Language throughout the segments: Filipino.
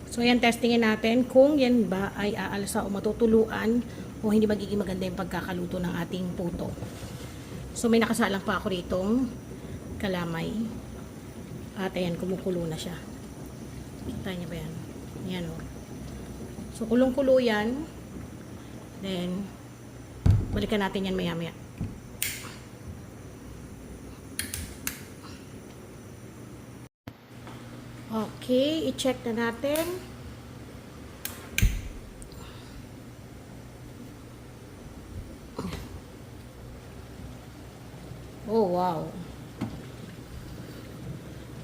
So, ayan, testingin natin kung yan ba ay aalsa o matutuluan o hindi magiging maganda yung pagkakaluto ng ating puto. So, may nakasalang pa ako ritong kalamay. At ayan, kumukulo na siya. Kita niyo ba yan? Yan o. So, kulong-kulo yan. Then, balikan natin yan maya-maya. Okay, i-check na natin. Oh, wow.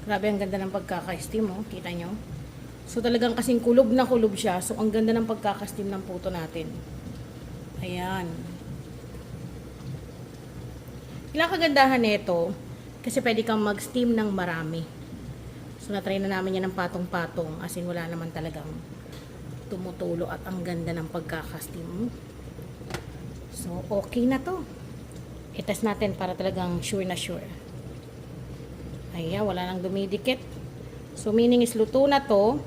Grabe, ang ganda ng pagkaka-steam, oh. Kita nyo? So, talagang kasing kulob na kulob siya. So, ang ganda ng pagkaka-steam ng puto natin. Ayan. Ilang kagandahan nito, kasi pwede kang mag-steam ng marami. So, na-try na namin yan ng patong-patong. As in, wala naman talagang tumutulo at ang ganda ng pagkaka-steam. So, okay na to. I-test natin para talagang sure na sure. Ayan, wala nang dumidikit. So, meaning is luto na to.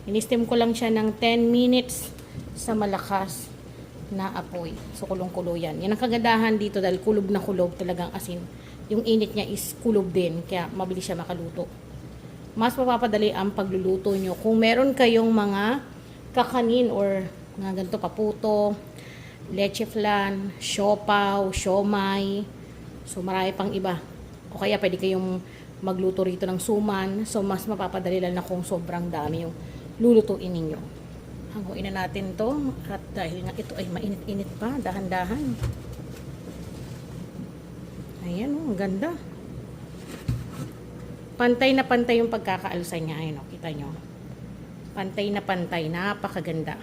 In-steam ko lang siya ng 10 minutes sa malakas na apoy. So, kulong-kulo yan. Yan ang kagandahan dito dahil kulob na kulob talagang asin. Yung init niya is kulob din. Kaya, mabilis siya makaluto. Mas mapapadali ang pagluluto nyo. Kung meron kayong mga kakanin or mga ganito paputo, leche flan, siopaw, siomay. So, marami pang iba. O kaya, pwede kayong magluto rito ng suman. So, mas mapapadali lang na kung sobrang dami yung lulutuin ninyo. Hanguin na natin to. At dahil nga ito ay mainit-init pa, dahan-dahan. Ayan, oh, ang ganda. Pantay na pantay yung pagkakaalsa niya. Ayan, oh, kita nyo. Pantay na pantay. Napakaganda.